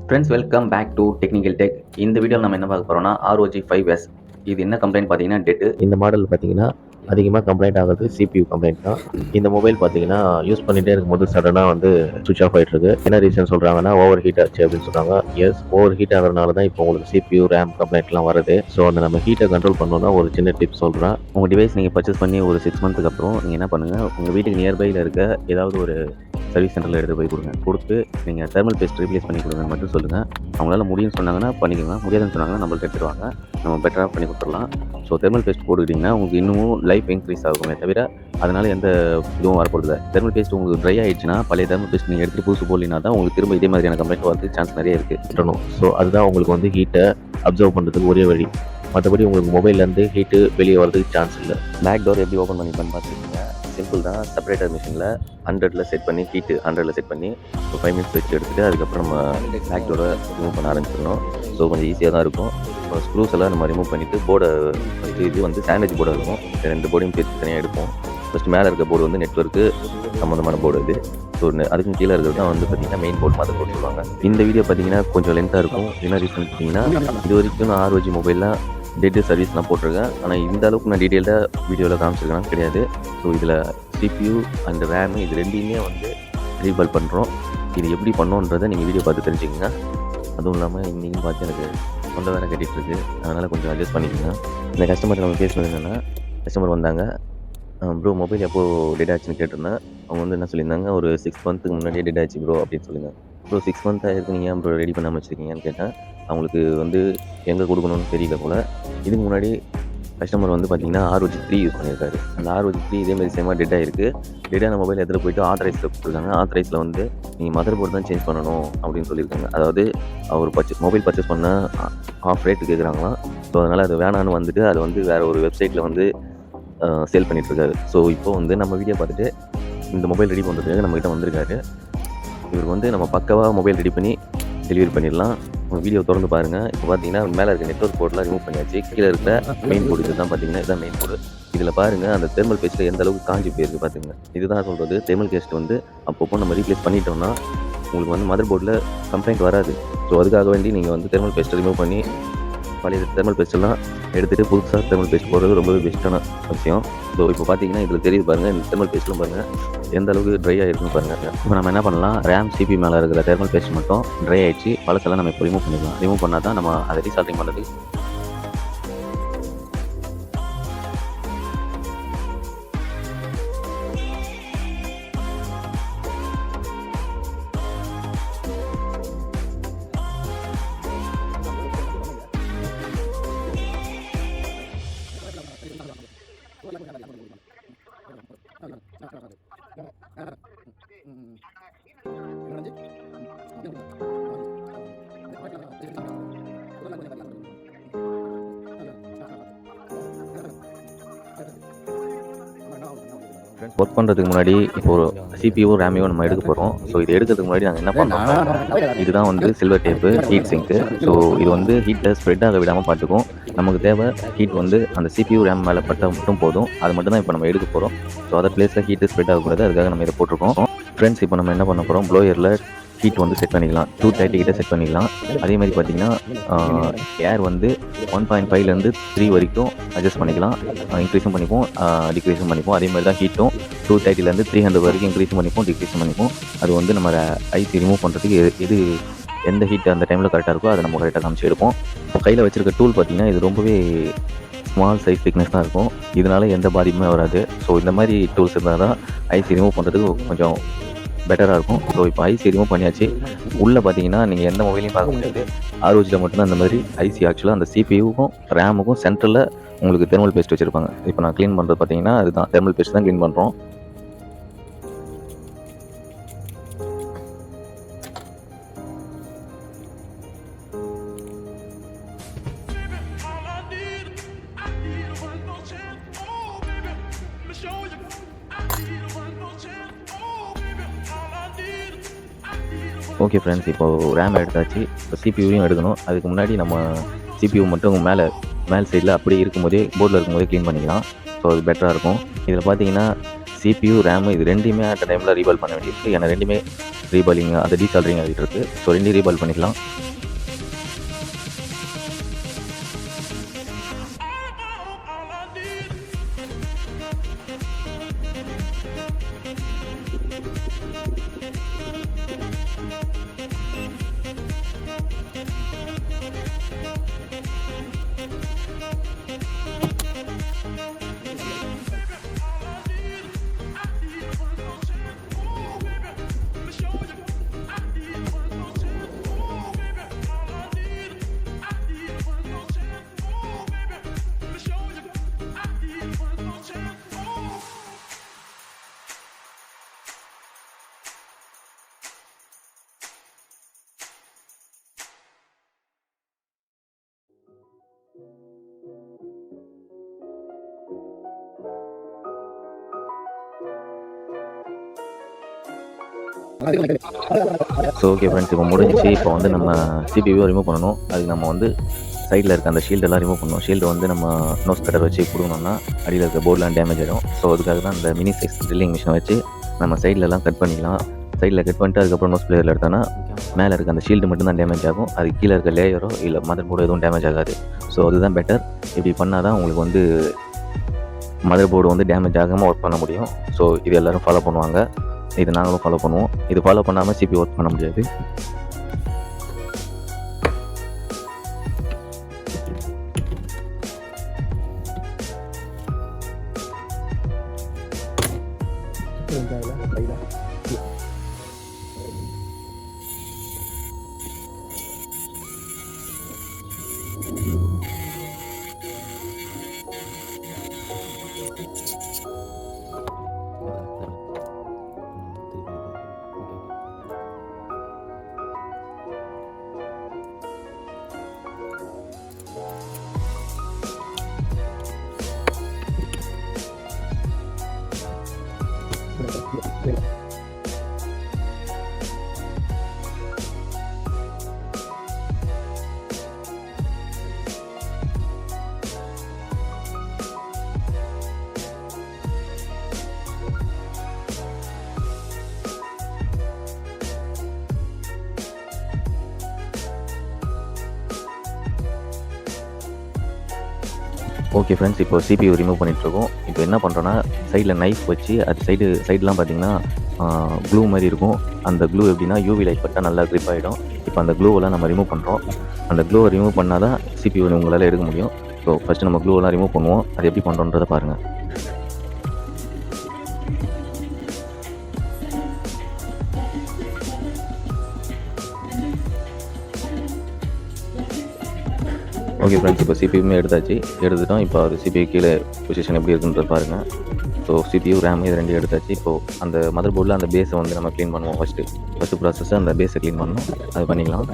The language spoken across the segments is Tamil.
Friends, welcome back to technical tech. இந்த வீடியோவில் நம்ம என்ன பார்க்க போகிறோம்னா ROG 5S. இது என்ன கம்ப்ளைண்ட் பார்த்தீங்கன்னா டெட்டு. இந்த மாடல் பார்த்தீங்கன்னா அதிகமாக கம்ப்ளைண்ட் ஆகுது CPU கம்ப்ளைண்ட் தான். இந்த மொபைல் பார்த்தீங்கன்னா யூஸ் பண்ணிகிட்டே இருக்கும்போது சடனாக வந்து சுவிச் ஆஃப் ஆகிட்டு இருக்கு. என்ன ரீசன் சொல்கிறாங்கன்னா ஓவர் ஹீட் ஆச்சு அப்படின்னு சொல்கிறாங்க. எஸ், ஓவர் ஹீட் ஆகிறதுனால தான் இப்போ உங்களுக்கு CPU RAM கம்ப்ளைண்ட்லாம் வருது. ஸோ அந்த நம்ம ஹீட்டை கண்ட்ரோல் பண்ணணும்னா ஒரு சின்ன டிப்ஸ் சொல்கிறேன். உங்கள் டிவைஸ் நீங்கள் பர்ச்சேஸ் பண்ணி ஒரு 6 மந்த்துக்கு அப்புறம் நீங்கள் என்ன பண்ணுங்கள், உங்கள் வீட்டுக்கு நியர்பையில் இருக்க ஏதாவது ஒரு சர்வீஸ் சென்டரில் எடுத்து போய் கொடுங்க. கொடுத்து நீங்கள் தெர்மல் பேஸ்ட் ரீப்ளேஸ் பண்ணி கொடுங்கன்னு மட்டும் சொல்லுங்கள். அவங்களால முடியும்னு சொன்னாங்கன்னா பண்ணிக்கோங்க, முடியாதுன்னு சொன்னாங்கன்னா நம்மள்ட்ட எடுத்துருவாங்க, நம்ம பெட்டராக பண்ணி கொடுத்துடலாம். ஸோ தெர்மல் பேஸ்ட் போட்டுக்கிட்டிங்கன்னா உங்களுக்கு இன்னமும் லைஃப் இன்க்ரீஸ் ஆகுமே தவிர அதனால் எந்த இதுவும் வரப்போகுது. தெர்மல் பேஸ்ட் உங்களுக்கு ட்ரை ஆகிடுச்சுன்னா பழைய தெர்மல் பேஸ்ட் நீங்கள் எடுத்துகிட்டு புதுசு போடலினா தான் உங்களுக்கு திரும்ப இதே மாதிரியான கம்ப்ளைண்ட் வரதுக்கு சான்ஸ் நிறைய இருக்குது. ஸோ அதுதான் உங்களுக்கு வந்து ஹீட்டை அப்சர்வ் பண்ணுறதுக்கு ஒரே வழி. மற்றபடி உங்களுக்கு மொபைல்லேருந்து ஹீட்டு வெளியே வரதுக்கு சான்ஸ் இல்லை. பேக் டோர் எப்படி ஓப்பன் பண்ணிப்பேன்னு பார்த்துருக்கீங்க. சிம்பிள் தான். செப்பரேட்டர் மிஷினில் 100ல் செட் பண்ணி ஹீட்டு 100ல் செட் பண்ணி ஒரு 5 மினிட்ஸ் வச்சு எடுத்துகிட்டு அதுக்கப்புறம் நம்ம பேக் டோரை ரிமூவ் பண்ண ஆரம்பிச்சிடணும். ஸோ கொஞ்சம் ஈஸியாக தான் இருக்கும். ஸ்க்ரூஸ் எல்லாம் நம்ம ரிமூவ் பண்ணிவிட்டு போர்டை ஃபஸ்ட்டு இது வந்து சாண்ட்விச் போர்டாக இருக்கும். 2 போர்டையும் சேர்த்து தனியாக எடுப்போம். ஃபஸ்ட்டு மேலே இருக்க போர்டு வந்து நெட்வொர்க்கு சம்மந்தமான போர்டு இது. ஸோ அதுக்கும் கீழே இருக்கிறது தான் வந்து பார்த்திங்கன்னா மெயின் போர்டு, மதர் போர்டு சொல்லுவாங்க. இந்த வீடியோ பார்த்திங்கன்னா கொஞ்சம் லென்த்தாக இருக்கும். என்ன ரீசன் பார்த்தீங்கன்னா இது வரைக்கும் நான் ROG மொபைலில் டெட்டு சர்வீஸ் நான் போட்டிருக்கேன். ஆனால் இந்த அளவுக்கு நான் டீட்டெயில்டாக வீடியோவில் காமிச்சிருக்கேன் கிடையாது. ஸோ இதில் CPU அண்ட் RAM இது ரெண்டையுமே வந்து ரீபால் பண்ணுறோம். இது எப்படி பண்ணோன்றதை நீங்கள் வீடியோ பார்த்து தெரிஞ்சுக்கங்க. அதுவும் இல்லாமல் இன்றைக்கும் பார்த்து எனக்கு தொண்டை வேறு கட்டிகிட்ருக்கு, அதனால் கொஞ்சம் அட்ஜஸ்ட் பண்ணிக்கோங்க. இந்த கஸ்டமர் நம்ம பேசுனது என்னென்னா, கஸ்டமர் வந்தாங்க, ப்ரோ மொபைல் எப்போது டெட் ஆச்சுன்னு கேட்டிருந்தேன். அவங்க வந்து என்ன சொல்லியிருந்தாங்க, ஒரு 6 மந்த்துக்கு முன்னாடியே டெட் ஆச்சு ப்ரோ அப்படின்னு சொல்லியிருந்தாங்க. ப்ரோ 6 மந்த் ஆகிருக்கு, நீங்கள் ஏன் ப்ரோ ரெடி பண்ணாமல் வச்சுருக்கீங்கன்னு கேட்டேன். அவங்களுக்கு வந்து எங்கே கொடுக்கணும்னு தெரியல போல். இதுக்கு முன்னாடி கஸ்டமர் வந்து பார்த்தீங்கன்னா ROG 3 யூஸ் பண்ணியிருக்காரு. அந்த ROG 3 இதேமாதிரி சேமாக டெட் ஆகிருக்கு. டெட்டான மொபைல் எடுத்துகிட்டு போயிட்டு ஆத்தரைஸில் கொடுத்துருக்காங்க. ஆத்தரைஸில் வந்து நீங்கள் மதர் போர்டு தான் சேஞ்ச் பண்ணணும் அப்படின்னு சொல்லியிருக்காங்க. அதாவது அவர் மொபைல் பர்ச்சேஸ் பண்ண ஆஃப் ரேட்டு கேட்குறாங்களாம். ஸோ அதனால் அது வேணான்னு வந்துட்டு அதை வந்து வேறு ஒரு வெப்சைட்டில் வந்து சேல் பண்ணிகிட்ருக்காரு. ஸோ இப்போ வந்து நம்ம வீடியோ பார்த்துட்டு இந்த மொபைல் ரெடி பண்ணுறதுக்காக நம்மகிட்ட வந்திருக்காரு. இவருக்கு வந்து நம்ம பக்காவாக மொபைல் ரெடி பண்ணி டெலிவரி பண்ணிடலாம். உங்கள் வீடியோ திறந்து பாருங்கள். இப்போ பார்த்தீங்கன்னா மேலே இருக்க நெட்வொர்க் போர்டெலாம் ரிமூவ் பண்ணியாச்சு. கீழே இருக்கிற மெயின் போர்டு இது தான் பார்த்தீங்கன்னா இதுதான் மெயின் போர்டு. இதில் பாருங்கள் அந்த தெர்மல் பேஸ்ட்டில் எந்த அளவுக்கு காஞ்சி போயிருக்கு பார்த்துங்க. இதுதான் சொல்கிறது, தெர்மல் பேஸ்ட் வந்து அப்பப்போ நம்ம ரீப்ளேஸ் பண்ணிட்டோம்னா உங்களுக்கு வந்து மதர் போர்டில் கம்ப்ளைண்ட் வராது. ஸோ அதுக்காக வேண்டி நீங்கள் வந்து தெர்மல் பேஸ்ட்டை ரிமூவ் பண்ணி பழைய தெர்மல் பேஸ்ட்டெல்லாம் எடுத்துகிட்டு புதுசாக தெர்மல் பேஸ்ட் போடுறது ரொம்பவே பெஸ்ட்டான விஷயம். ஸோ இப்போ பார்த்தீங்கன்னா இதில் தெரியுது பாருங்கள், இந்த தெர்மல் பேஸ்ட்லாம் பாருங்கள் எந்த அளவுக்கு ட்ரை ஆகிருக்குன்னு பாருங்கள். இப்போ நம்ம என்ன பண்ணலாம், RAM CPU மேலே இருக்கிற தெர்மல் பேஸ்ட் மட்டும் ட்ரை ஆகிடுச்சு, பழசெல்லாம் நம்ம இப்போ ரிமூவ் பண்ணிடலாம். ரிமூவ் பண்ணால் தான் நம்ம அதை ரீசால்டிங் பண்ணுறது ஒர்க் பண்ணுறதுக்கு முன்னாடி இப்போ CPU RAM நம்ம எடுக்க போகிறோம். ஸோ இது எடுக்கிறதுக்கு முன்னாடி நாங்கள் என்ன பண்ணுறோம், இதுதான் வந்து சில்வர் டேப்பு ஹீட் சிங்க்கு. ஸோ இது வந்து ஹீட்டை ஸ்ப்ரெட் ஆக விடாமல் பார்த்துக்கும். நமக்கு தேவை ஹீட் வந்து அந்த CPU RAM மேலே பட்டால் மட்டும் போதும். அது மட்டும் தான் இப்போ நம்ம எடுக்க போகிறோம். ஸோ அதர் பிளேஸில் ஹீட்டு ஸ்ப்ரெட் ஆகக்கூடாது, அதுக்காக நம்ம இதை போட்டிருக்கோம். ஃப்ரெண்ட்ஸ், இப்போ நம்ம என்ன பண்ண போகிறோம், ப்ளோயரில் ஹீட் வந்து செட் பண்ணிக்கலாம். 230 கிட்ட செட் பண்ணிக்கலாம். அதே மாதிரி பார்த்தீங்கன்னா ஏர் வந்து 1.5லேருந்து 3 வரைக்கும் அட்ஜஸ்ட் பண்ணிக்கலாம். இன்க்ரீஸும் பண்ணிப்போம், டிக்ரீஸும் பண்ணிப்போம். அதே மாதிரி தான் ஹீட்டும் 230லேருந்து 300 வரைக்கும் இன்க்ரீஸும் பண்ணிப்போம், டிக்ரீஸும் பண்ணிப்போம். அது வந்து நம்ம ஐசி ரிமூவ் பண்ணுறதுக்கு எது எந்த ஹீட் அந்த டைமில் கரெக்டாக இருக்கோ அதை நம்ம கரெக்டாக காமிச்சு எடுப்போம். இப்போ கையில் வச்சுருக்க டூல் பார்த்திங்கன்னா இது ரொம்பவே ஸ்மால் சைஸ் திக்னஸ் தான் இருக்கும். இதனால எந்த பாதிப்புமே வராது. ஸோ இந்த மாதிரி டூல்ஸ் இருந்தால் தான் ஐசி ரிமூவ் பண்ணுறதுக்கு கொஞ்சம் பெட்டராக இருக்கும். ஸோ இப்போ ஐசி ரிமூவ் பண்ணியாச்சு. உள்ளே பார்த்தீங்கன்னா நீங்கள் எந்த மொபைலையும் பார்க்க முடியாது, ROGயில் மட்டும்தான் அந்த மாதிரி ஐசி. ஆக்சுவலாக அந்த CPUக்கும் RAMக்கும் சென்டரில் உங்களுக்கு தெர்மல் பேஸ்ட் வச்சுருப்பாங்க. இப்போ நான் க்ளீன் பண்ணுறது பார்த்தீங்கன்னா அதுதான் தெர்மல் பேஸ்ட் தான் க்ளீன் பண்ணுறோம். ஓகே ஃப்ரெண்ட்ஸ், இப்போது RAM எடுத்தாச்சு. இப்போ CPUவையும் எடுக்கணும். அதுக்கு முன்னாடி நம்ம CPU மட்டும் மேலே சைடில் அப்படியே இருக்கும்போதே போர்டில் இருக்கும்போதே க்ளீன் பண்ணிக்கலாம். ஸோ அது பெட்டராக இருக்கும். இதில் பார்த்தீங்கன்னா CPU, RAM இது ரெண்டையுமே அட் டைமில் ரீபால் பண்ண வேண்டியிருக்கு. ஏன்னா ரெண்டுமே ரீபாலிங் அந்த டீசால்ரிங் ஆகிட்டு இருக்குது. ஸோ ரெண்டையும் ரீபால் பண்ணிக்கலாம். ஸோ ஓகே ஃப்ரெண்ட்ஸ், இப்போ முடிஞ்சிச்சு. இப்போ வந்து நம்ம CPU ரிமூவ் பண்ணணும். அதுக்கு நம்ம வந்து சைடில் இருக்க அந்த ஷீல்டெல்லாம் ரிமூவ் பண்ணணும். ஷீல்டு வந்து நம்ம நோஸ் கட்டர் வச்சு கொடுக்கணும்னா அடியில் இருக்க போர்டெலாம் டேமேஜ் ஆகிடும். ஸோ அதுக்காக தான் இந்த மினி சைஸ் ட்ரில்லிங் மிஷினை வச்சு நம்ம சைட்லலாம் கட் பண்ணிக்கலாம். சைடில் கட் பண்ணிட்டு அதுக்கப்புறம் நோஸ் பிளேயரில் எடுத்தோன்னா மேலே இருக்க அந்த ஷீல்டு மட்டும் தான் டேமேஜ் ஆகும். அது கீழே இருக்க லேயரோ இல்லை மதர் போர்டோ எதுவும் டேமேஜ் ஆகாது. ஸோ அதுதான் பெட்டர். இப்படி பண்ணால் தான் உங்களுக்கு வந்து மதர் போர்டு வந்து டேமேஜ் ஆகாமல் ஒர்க் பண்ண முடியும். ஸோ இது எல்லோரும் ஃபாலோ பண்ணுவாங்க. இது நாங்களும் ஃபாலோ பண்ணுவோம். இது ஃபாலோ பண்ணாமல் CPU ஒர்க் பண்ண முடியாது. ஓகே ஃப்ரெண்ட்ஸ், இப்போ CPU ரிமூவ் பண்ணிகிட்ருக்கோம். இப்போ என்ன பண்ணுறோன்னா சைடில் நைஃப் வச்சு அது சைடெலாம் பார்த்திங்கன்னா க்ளூ மாதிரி இருக்கும். அந்த க்ளூ எப்படின்னா UV லைட் பட்டால் நல்லா க்ரிப் ஆகிடும். இப்போ அந்த க்ளூவெல்லாம் நம்ம ரிமூவ் பண்ணுறோம். அந்த க்ளூவை ரிமூவ் பண்ணால் தான் CPU உங்களால் எடுக்க முடியும். ஸோ ஃபஸ்ட்டு நம்ம க்ளூவெல்லாம் ரிமூவ் பண்ணுவோம். அது எப்படி பண்ணுறோன்றதை பாருங்கள். ஓகே ஃப்ரெண்ட்ஸ், இப்போ CPU எடுத்துட்டோம். இப்போ அது CPU கீழே பொசிஷன் எப்படி இருக்குன்றது பாருங்கள். ஸோ CPU, RAM இது ரெண்டையும் எடுத்தாச்சு. இப்போது அந்த மதர் போர்டில் அந்த பேஸை வந்து நம்ம க்ளீன் பண்ணுவோம். ஃபஸ்ட்டு ப்ராசஸ் அந்த பேஸை க்ளீன் பண்ணணும். அது பண்ணிக்கலாம்.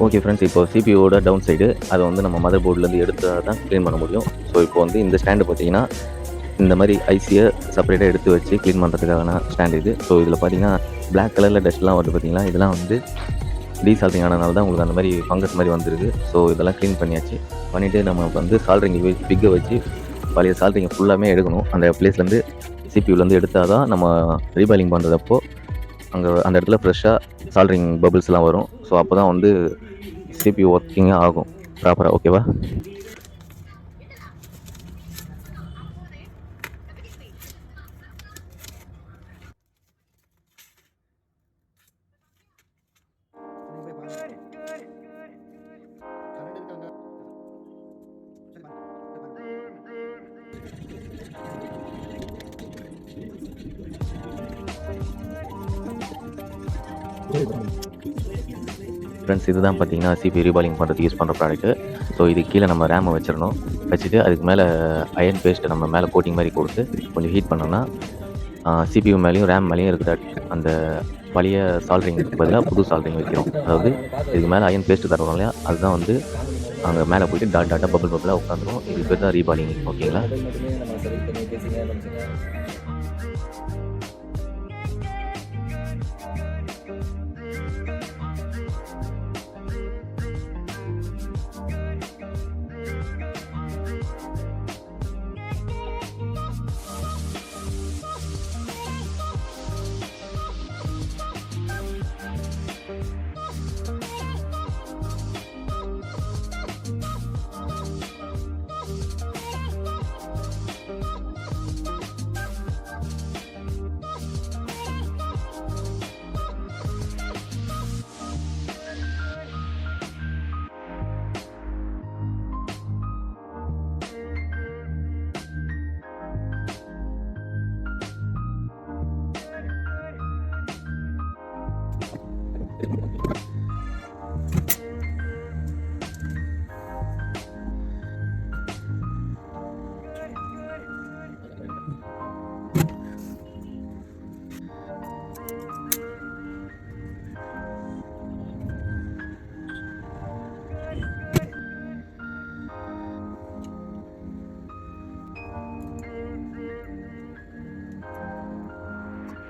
ஓகே ஃப்ரெண்ட்ஸ், இப்போ CPUவோட டவுன் சைடு அதை வந்து நம்ம மதர் போர்ட்லேருந்து எடுத்தால் தான் க்ளீன் பண்ண முடியும். ஸோ இப்போ வந்து இந்த ஸ்டாண்டு பார்த்தீங்கன்னா இந்த மாதிரி ஐசியை செப்பரேட்டாக எடுத்து வச்சு க்ளீன் பண்ணுறதுக்கான ஸ்டாண்ட் இது. ஸோ இதில் பார்த்தீங்கன்னா பிளாக் கலரில் டஸ்ட்லாம் வருது பார்த்தீங்களா, இதெல்லாம் வந்து டீசால்ரிங் ஆனதுனால தான் உங்களுக்கு அந்த மாதிரி ஃபங்கஸ் மாதிரி வந்துருக்கு. ஸோ இதெல்லாம் க்ளீன் பண்ணிவிட்டு நம்ம வந்து சால்ட்ரிங் பிக்கை வச்சு பழைய சால்ட்ரிங்கை ஃபுல்லாமே எடுக்கணும். அந்த பிளேஸ்லேருந்து CPUலேருந்து எடுத்தால் தான் நம்ம ரீபாயிலிங் பண்ணுறதப்போ அங்கே அந்த இடத்துல ஃப்ரெஷ்ஷாக சால்ட்ரிங் பபிள்ஸ்லாம் வரும். ஸோ அப்போ தான் வந்து CPU ஒர்க்கிங்காக ஆகும் ப்ராப்பராக. ஓகேவா? ஃப்ரெண்ட்ஸ் இதுதான் பார்த்தீங்கன்னா சிபியூ ரீபாலிங் பண்ணுறதுக்கு யூஸ் பண்ணுற ப்ராடக்ட்டு. ஸோ இது கீழே நம்ம ரேமை வச்சிடணும். வச்சுட்டு அதுக்கு மேலே அயர்ன் பேஸ்ட்டை நம்ம மேலே கோட்டிங் மாதிரி கொடுத்து கொஞ்சம் ஹீட் பண்ணோம்னா சிபியூ மேலேயும் ரேம் மேலேயும் இருக்கிற அந்த பழைய சால்ட்ரிங்க்கு பதிலாக புது சால்ட்ரிங் வைக்கிறோம். அதாவது இதுக்கு மேலே அயர்ன் பேஸ்ட்டு தரோம் இல்லையா, அதுதான் வந்து அங்கே மேலே போய்ட்டு டாட்டாக பபிளாக உட்காந்துரும். இது பேர் தான் ரீபாலிங். ஓகேங்களா?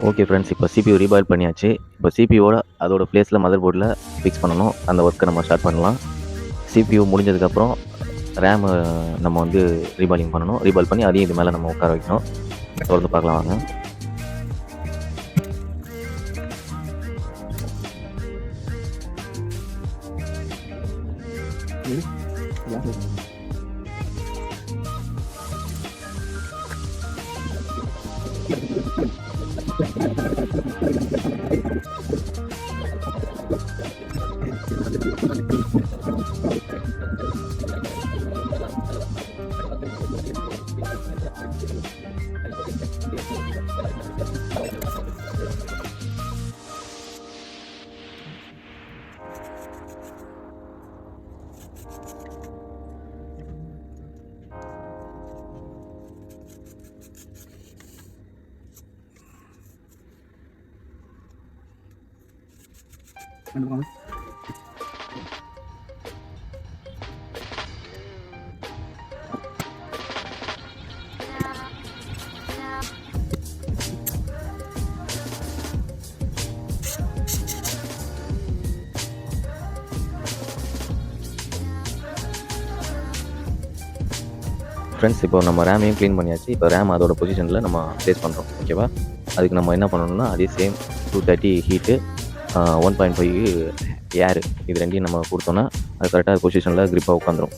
ஓகே ஃப்ரெண்ட்ஸ், இப்போ சிபியூ ரீபாயில் பண்ணியாச்சு. இப்போ சிபியூவோட அதோட பிளேஸில் மதர் போர்டில் ஃபிக்ஸ் பண்ணணும். அந்த ஒர்க்கை நம்ம ஸ்டார்ட் பண்ணலாம். சிபியூ முடிஞ்சதுக்கப்புறம் ரேமு நம்ம வந்து ரீபாலிங் பண்ணணும். ரீபால் பண்ணி அதையும் இது மேலே நம்ம உட்கார வைக்கணும். தொடர்ந்து பார்க்கலாம் வாங்க. ஃப்ரெண்ட்ஸ், இப்போ நம்ம ரேமையும் க்ளீன் பண்ணியாச்சு. இப்போ ரேம் அதோட பொசிஷனில் நம்ம ப்ளேஸ் பண்ணுறோம். ஓகேவா? அதுக்கு நம்ம என்ன பண்ணணும்னா அதே சேம் 230 ஹீட்டு 1.5 ஏர் இது ரெண்டையும் நம்ம கொடுத்தோன்னா அது கரெக்டாக பொசிஷனில் க்ரிப்பாக உட்காந்துரும்.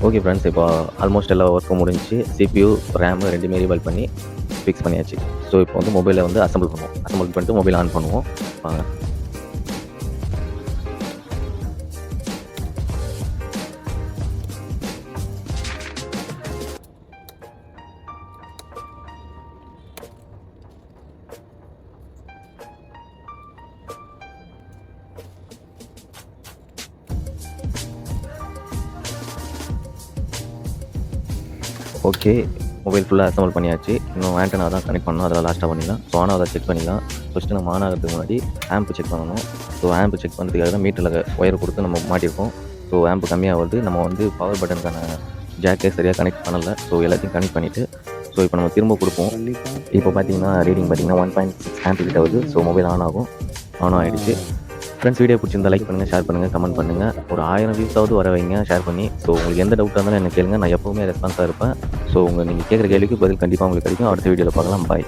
ஓகே ஃப்ரெண்ட்ஸ், இப்போ ஆல்மோஸ்ட் எல்லா ஒர்க்கும் முடிஞ்சிச்சு. சிபியூ ரேமு ரெண்டுமே ரீபால் பண்ணி ஃபிக்ஸ் பண்ணியாச்சு. ஸோ இப்போ வந்து மொபைலை வந்து அசம்பிள் பண்ணுவோம். அசம்பிள் பண்ணிட்டு மொபைல் ஆன் பண்ணுவோம். வாங்க. ஓகே, மொபைல் ஃபுல்லாக அசம்பிள் பண்ணியாச்சு. இன்னும் ஆண்டனா தான் கனெக்ட் பண்ணணும். அதில் லாஸ்ட்டாக பண்ணிடலாம். ஸோ ஆன் ஆகுதா செக் பண்ணிடலாம். ஃபஸ்ட்டு நம்ம ஆன் ஆகிறதுக்கு முன்னாடி ஆம்பு செக் பண்ணணும். ஸோ ஆம்பு செக் பண்ணுறதுக்காக தான் மீட்டரில் ஒயர் கொடுத்து நம்ம மாட்டியிருக்கோம். ஸோ ஆம்பு கம்மியாக வருது. நம்ம வந்து பவர் பட்டனுக்கான ஜாக்கே சரியாக கனெக்ட் பண்ணலை. ஸோ எல்லாத்தையும் கனெக்ட் பண்ணிவிட்டு ஸோ இப்போ நம்ம திரும்ப கொடுப்போம். இப்போ பார்த்தீங்கன்னா ரீடிங் பார்த்தீங்கன்னா 1.6 ஆம்பு கிட்ட வருது. ஸோ மொபைல் ஆன் ஆகிடுச்சு. ஃப்ரெண்ட்ஸ், வீடியோ பிடிச்சிருந்தா லைக் பண்ணுங்கள், ஷேர் பண்ணுங்கள், கமெண்ட் பண்ணுங்கள். ஒரு 1000 வியூஸாவது வர வைங்க ஷேர் பண்ணி. ஸோ உங்களுக்கு எந்த டவுட்டாக இருந்தாலும் எனக்கு கேளுங்க. நான் எப்போவுமே ரெஸ்பான்ஸாக இருப்பேன். ஸோ நீங்கள் கேட்குற கேள்விக்கு பதில் கண்டிப்பாக உங்களுக்கு கிடைக்கும். அடுத்த வீடியோவில் பார்க்கலாம். பாய்.